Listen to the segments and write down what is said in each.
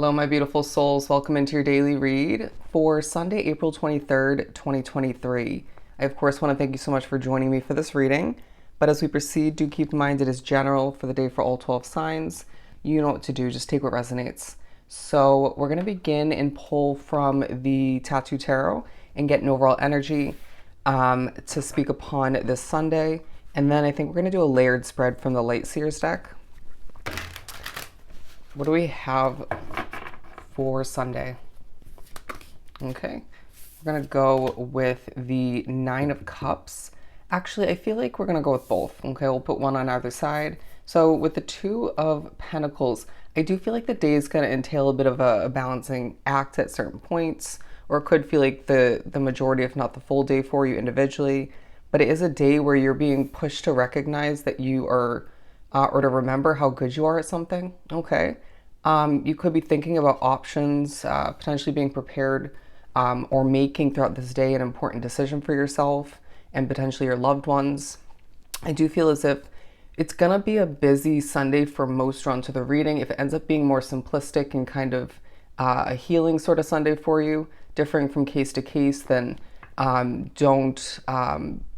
Hello, my beautiful souls. Welcome into your daily read for Sunday, April 23rd, 2023. I, of course, want to thank you so much for joining me for this reading. But as we proceed, do keep in mind it is general for the day for all 12 signs. You know what to do. Just take what resonates. So we're going to begin and pull from the Tattoo Tarot and get an overall energy to speak upon this Sunday. And then I think we're going to do a layered spread from the Light Seers deck. What do we have for Sunday? Okay, we're gonna go with the Nine of Cups. Actually, I feel like we're gonna go with both. Okay, we'll put one on either side. So with the Two of Pentacles, I do feel like the day is gonna entail a bit of a balancing act at certain points, or it could feel like the majority, if not the full day for you individually. But it is a day where you're being pushed to recognize that you are or to remember how good you are at something. Okay. You could be thinking about options, potentially being prepared or making throughout this day an important decision for yourself and potentially your loved ones. I do feel as if it's going to be a busy Sunday for most drawn to the reading. If it ends up being more simplistic and kind of a healing sort of Sunday for you, differing from case to case, then don't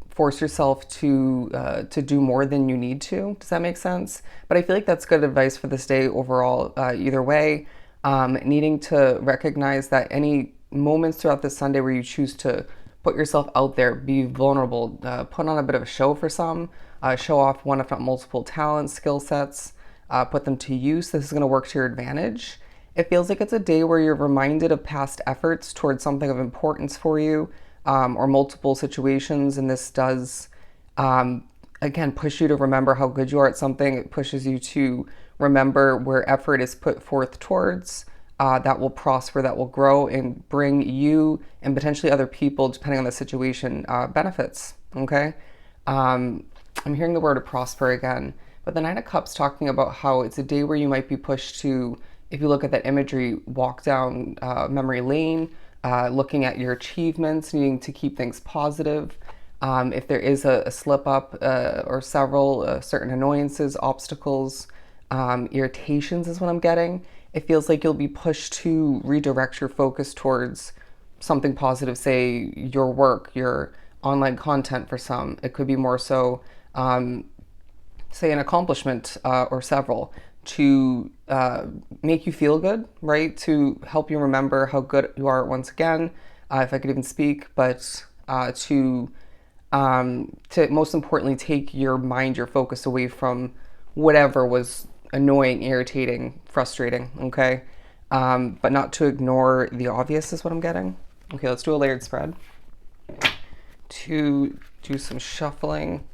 force yourself to do more than you need to. Does that make sense? But I feel like that's good advice for this day overall. Either way, needing to recognize that any moments throughout this Sunday where you choose to put yourself out there, be vulnerable, put on a bit of a show for some, show off one if not multiple talents, skill sets, put them to use. This is going to work to your advantage. It feels like it's a day where you're reminded of past efforts towards something of importance for you, or multiple situations, and this does again push you to remember how good you are at something. It pushes you to remember where effort is put forth towards that will prosper, that will grow and bring you and potentially other people, depending on the situation, benefits. Okay, I'm hearing the word of prosper again, but the Nine of Cups talking about how it's a day where you might be pushed to, if you look at that imagery, walk down memory lane, looking at your achievements, needing to keep things positive. If there is a slip up or several certain annoyances, obstacles, irritations is what I'm getting. It feels like you'll be pushed to redirect your focus towards something positive, say your work, your online content for some. It could be more so, say, an accomplishment or several to make you feel good, right? To help you remember how good you are once again, if I could even speak, but to most importantly take your mind, your focus away from whatever was annoying, irritating, frustrating, okay? But not to ignore the obvious is what I'm getting. Okay, let's do a layered spread. To do some shuffling.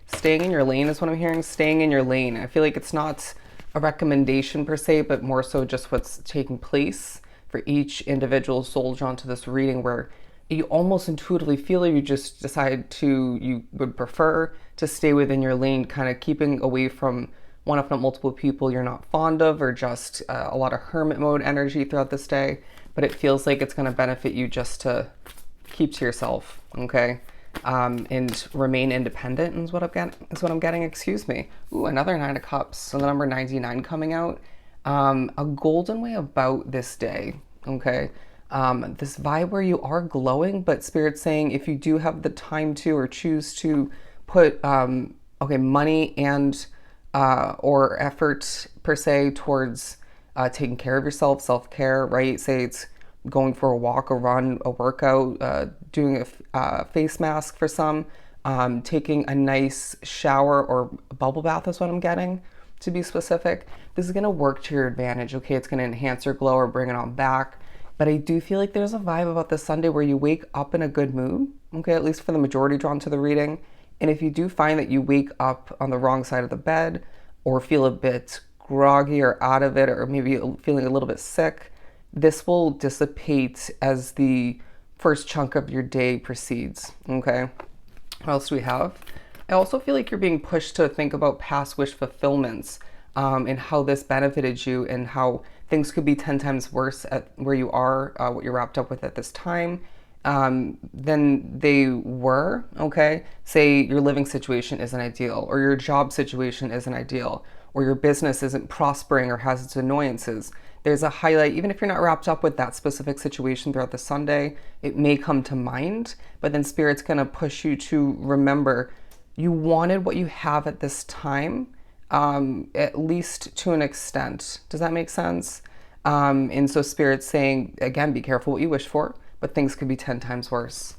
Staying in your lane is what I'm hearing. Staying in your lane. I feel like it's not a recommendation per se, but more so just what's taking place for each individual soul drawn to this reading, where you almost intuitively feel you just decide you would prefer to stay within your lane, kind of keeping away from one if not multiple people you're not fond of, or just a lot of hermit mode energy throughout this day. But it feels like it's going to benefit you just to keep to yourself, okay? And remain independent is what I'm getting. Excuse me. Ooh, another Nine of Cups. So the number 99 coming out. A golden way about this day. Okay. This vibe where you are glowing, but Spirit's saying if you do have the time to or choose to put money and or effort per se towards taking care of yourself, self-care, right? Say it's going for a walk, a run, a workout, doing a face mask for some, taking a nice shower or a bubble bath is what I'm getting, to be specific. This is going to work to your advantage, okay? It's going to enhance your glow or bring it on back. But I do feel like there's a vibe about this Sunday where you wake up in a good mood, okay? At least for the majority drawn to the reading. And if you do find that you wake up on the wrong side of the bed or feel a bit groggy or out of it, or maybe feeling a little bit sick, this will dissipate as the first chunk of your day proceeds, okay? What else do we have? I also feel like you're being pushed to think about past wish fulfillments, and how this benefited you and how things could be 10 times worse at where you are, what you're wrapped up with at this time, than they were, okay? Say your living situation isn't ideal, or your job situation isn't ideal, or your business isn't prospering or has its annoyances, there's a highlight. Even if you're not wrapped up with that specific situation throughout the Sunday, it may come to mind, but then Spirit's going to push you to remember you wanted what you have at this time, at least to an extent. Does that make sense? And so Spirit's saying, again, be careful what you wish for, but things could be 10 times worse.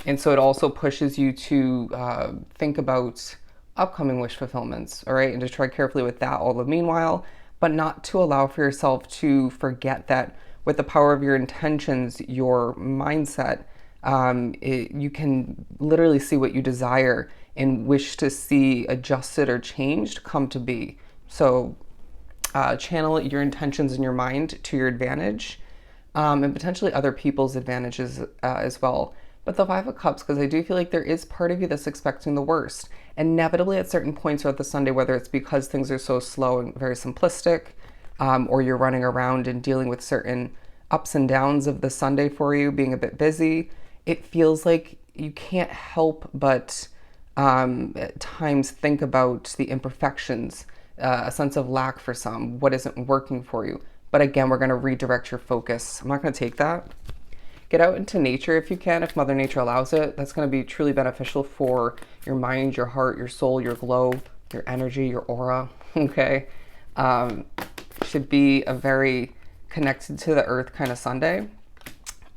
And so it also pushes you to think about upcoming wish fulfillments, all right, and to tread carefully with that all the meanwhile, but not to allow for yourself to forget that with the power of your intentions, your mindset, you can literally see what you desire and wish to see adjusted or changed come to be. So channel your intentions in your mind to your advantage, and potentially other people's advantages as well. But the Five of Cups, because I do feel like there is part of you that's expecting the worst. Inevitably at certain points throughout the Sunday, whether it's because things are so slow and very simplistic, or you're running around and dealing with certain ups and downs of the Sunday for you, being a bit busy, it feels like you can't help but at times think about the imperfections, a sense of lack for some, what isn't working for you. But again, we're going to redirect your focus. I'm not going to take that. Get out into nature if you can, if Mother Nature allows it. That's going to be truly beneficial for your mind, your heart, your soul, your glow, your energy, your aura, okay? Should be a very connected to the earth kind of Sunday.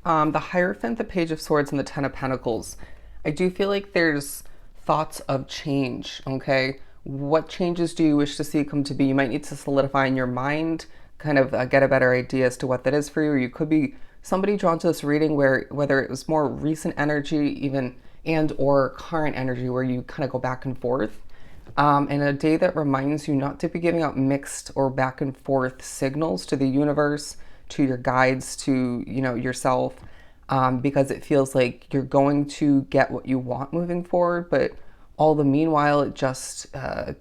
The Hierophant, the Page of Swords, and the Ten of Pentacles. I do feel like there's thoughts of change, okay? What changes do you wish to see come to be? You might need to solidify in your mind, kind of get a better idea as to what that is for you, or you could be somebody drawn to this reading where whether it was more recent energy even and or current energy where you kind of go back and forth, and a day that reminds you not to be giving out mixed or back and forth signals to the universe, to your guides, to yourself, because it feels like you're going to get what you want moving forward, but all the meanwhile it just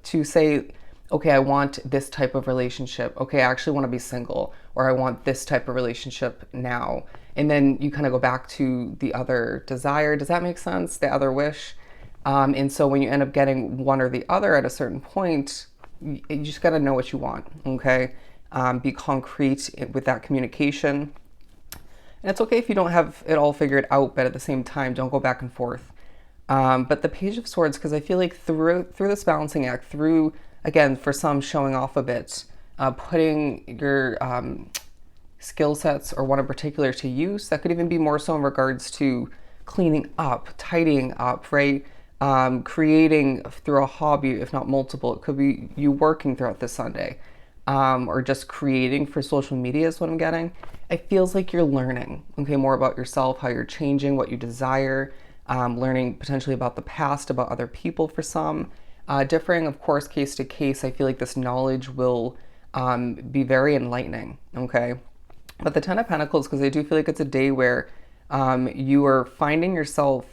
to say, okay, I want this type of relationship. Okay, I actually want to be single, or I want this type of relationship now. And then you kind of go back to the other desire. Does that make sense? The other wish. And so when you end up getting one or the other at a certain point, you just got to know what you want, okay? Be concrete with that communication. And it's okay if you don't have it all figured out, but at the same time, don't go back and forth. But the Page of Swords, because I feel like through this balancing act, through, again, for some showing off a bit, putting your skill sets or one in particular to use, that could even be more so in regards to cleaning up, tidying up, right? Creating through a hobby, if not multiple. It could be you working throughout the Sunday, or just creating for social media is what I'm getting. It feels like you're learning, okay, more about yourself, how you're changing, what you desire, learning potentially about the past, about other people for some. Differing, of course, case to case. I feel like this knowledge will be very enlightening, okay? But the Ten of Pentacles, because I do feel like it's a day where you are finding yourself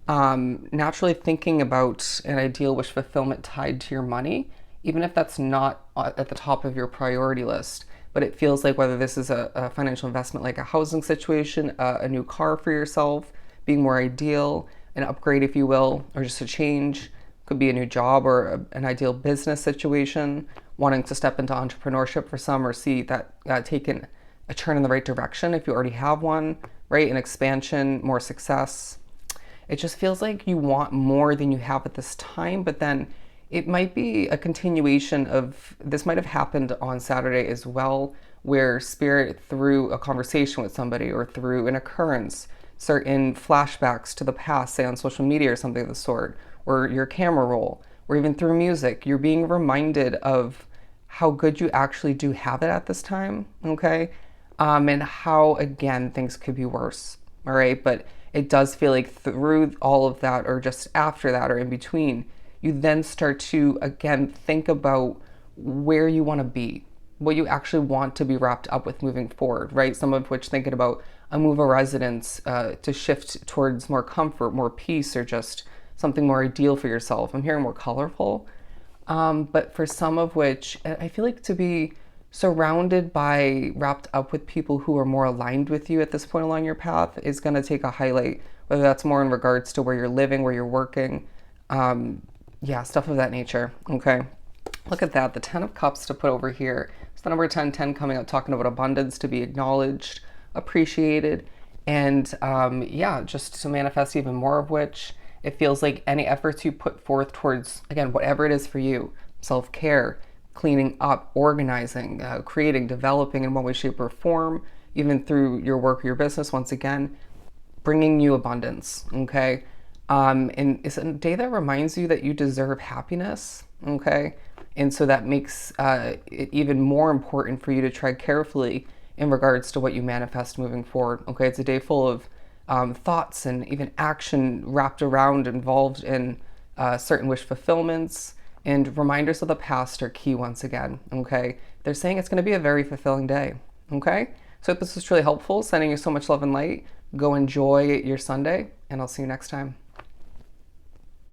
naturally thinking about an ideal wish fulfillment tied to your money, even if that's not at the top of your priority list. But it feels like whether this is a financial investment like a housing situation, a new car for yourself, being more ideal, an upgrade, if you will, or just a change. Could be a new job or an ideal business situation, wanting to step into entrepreneurship for some, or see that taking a turn in the right direction if you already have one, right? An expansion, more success. It just feels like you want more than you have at this time, but then it might be a continuation of, this might have happened on Saturday as well, where Spirit, through a conversation with somebody or through an occurrence, certain flashbacks to the past, say on social media or something of the sort, or your camera roll, or even through music, you're being reminded of how good you actually do have it at this time, okay? And how, again, things could be worse, all right? But it does feel like through all of that, or just after that, or in between, you then start to, again, think about where you want to be, what you actually want to be wrapped up with moving forward, right? Some of which thinking about a move of residence to shift towards more comfort, more peace, or just something more ideal for yourself. I'm hearing more colorful, but for some of which, I feel like to be surrounded by, wrapped up with people who are more aligned with you at this point along your path is going to take a highlight, whether that's more in regards to where you're living, where you're working, yeah, stuff of that nature, okay? Look at that, the 10 of Cups to put over here. It's the number 10, 10 coming up, talking about abundance, to be acknowledged, appreciated, and yeah, just to manifest even more of which. It feels like any efforts you put forth towards, again, whatever it is for you, self-care, cleaning up, organizing, creating, developing in one way, shape, or form, even through your work or your business, once again, bringing you abundance, okay? And it's a day that reminds you that you deserve happiness, okay? And so that makes it even more important for you to tread carefully in regards to what you manifest moving forward, okay? It's a day full of thoughts and even action wrapped around, involved in certain wish fulfillments, and reminders of the past are key once again, okay? They're saying it's going to be a very fulfilling day, okay? So if this was truly helpful, sending you so much love and light. Go enjoy your Sunday, and I'll see you next time.